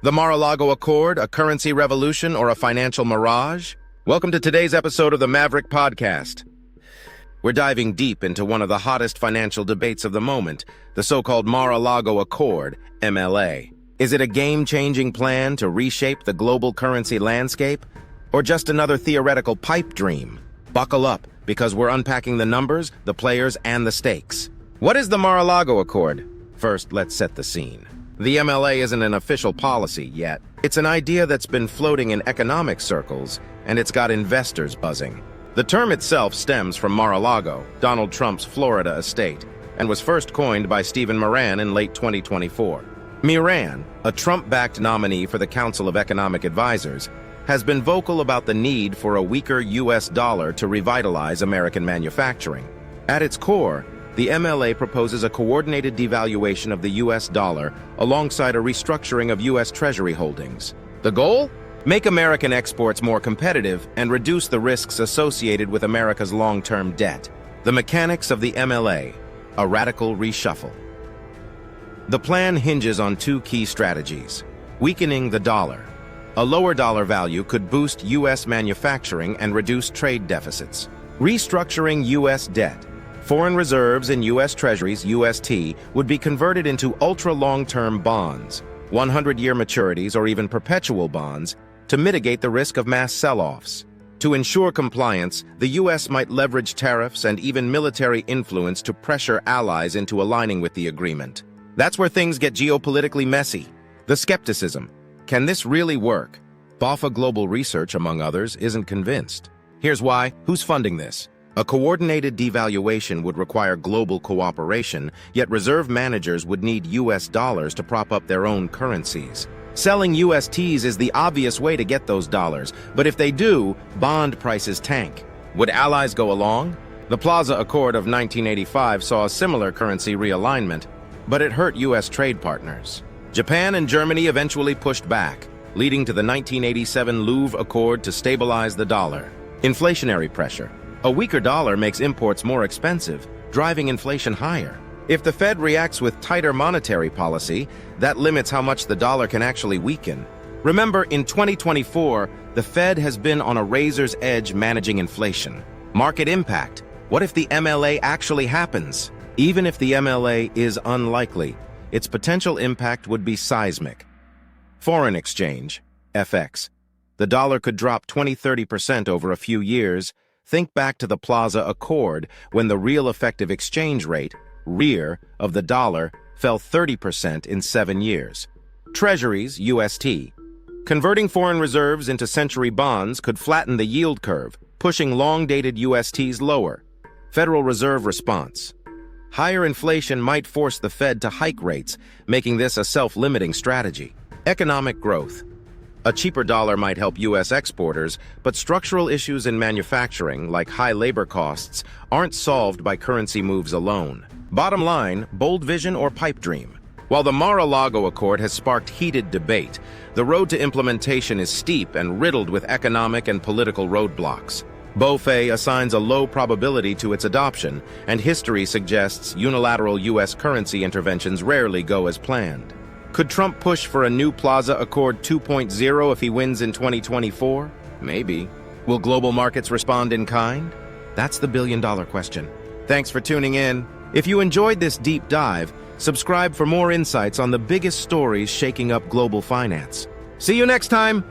The Mar-a-Lago Accord, a currency revolution, or a financial mirage? Welcome to today's episode of the Maverick Podcast. We're diving deep into one of the hottest financial debates of the moment, the so-called Mar-a-Lago Accord, MLA. Is it a game-changing plan to reshape the global currency landscape, or just another theoretical pipe dream? Buckle up, because we're unpacking the numbers, the players, and the stakes. What is the Mar-a-Lago Accord? First, let's set the scene. The MLA isn't an official policy yet. It's an idea that's been floating in economic circles, and it's got investors buzzing. The term itself stems from Mar-a-Lago, Donald Trump's Florida estate, and was first coined by Stephen Moran in late 2024. Moran, a Trump-backed nominee for the Council of Economic Advisors, has been vocal about the need for a weaker U.S. dollar to revitalize American manufacturing. At its core, the MLA proposes a coordinated devaluation of the U.S. dollar alongside a restructuring of U.S. Treasury holdings. The goal? Make American exports more competitive and reduce the risks associated with America's long-term debt. The mechanics of the MLA, a radical reshuffle. The plan hinges on two key strategies. Weakening the dollar. A lower dollar value could boost U.S. manufacturing and reduce trade deficits. Restructuring U.S. debt. Foreign reserves in U.S. Treasuries, UST, would be converted into ultra-long-term bonds, 100-year maturities or even perpetual bonds, to mitigate the risk of mass sell-offs. To ensure compliance, the U.S. might leverage tariffs and even military influence to pressure allies into aligning with the agreement. That's where things get geopolitically messy. The skepticism. Can this really work? BofA Global Research, among others, isn't convinced. Here's why. Who's funding this? A coordinated devaluation would require global cooperation, yet reserve managers would need U.S. dollars to prop up their own currencies. Selling USTs is the obvious way to get those dollars, but if they do, bond prices tank. Would allies go along? The Plaza Accord of 1985 saw a similar currency realignment, but it hurt U.S. trade partners. Japan and Germany eventually pushed back, leading to the 1987 Louvre Accord to stabilize the dollar. Inflationary pressure. A weaker dollar makes imports more expensive, driving inflation higher. If the Fed reacts with tighter monetary policy, that limits how much the dollar can actually weaken. Remember, in 2024, the Fed has been on a razor's edge managing inflation. Market impact. What if the MLA actually happens? Even if the MLA is unlikely, its potential impact would be seismic. Foreign exchange, FX. The dollar could drop 20–30% over a few years. Think back to the Plaza Accord, when the real effective exchange rate, REER, of the dollar fell 30% in 7 years. Treasuries, UST. Converting foreign reserves into century bonds could flatten the yield curve, pushing long-dated USTs lower. Federal Reserve response. Higher inflation might force the Fed to hike rates, making this a self-limiting strategy. Economic growth. A cheaper dollar might help U.S. exporters, but structural issues in manufacturing, like high labor costs, aren't solved by currency moves alone. Bottom line, bold vision or pipe dream? While the Mar-a-Lago Accord has sparked heated debate, the road to implementation is steep and riddled with economic and political roadblocks. BofA assigns a low probability to its adoption, and history suggests unilateral U.S. currency interventions rarely go as planned. Could Trump push for a new Plaza Accord 2.0 if he wins in 2024? Maybe. Will global markets respond in kind? That's the billion-dollar question. Thanks for tuning in. If you enjoyed this deep dive, subscribe for more insights on the biggest stories shaking up global finance. See you next time!